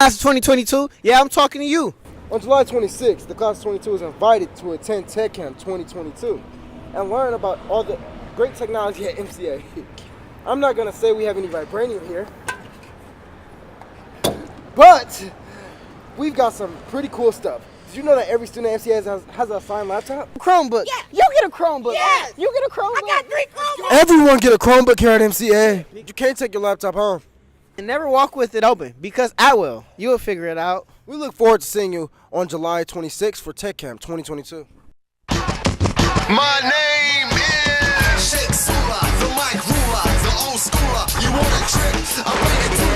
Class of 2022, yeah, I'm talking to you. On July 26th, the class of 22 is invited to attend Tech Camp 2022 and learn about all the great technology at MCA. I'm not going to say we have any vibranium here, but we've got some pretty cool stuff. Did you know that every student at MCA has an assigned laptop? Chromebook. Yeah. You get a Chromebook. Yes. You get a Chromebook. I got 3 Chromebooks. Everyone get a Chromebook here at MCA. You can't take your laptop home. And never walk with it open, because I will. You will figure it out. We look forward to seeing you on July 26th for Tech Camp 2022. My name is Shake Sula, the mic ruler, the old schooler. You want a trick? I'll bring it to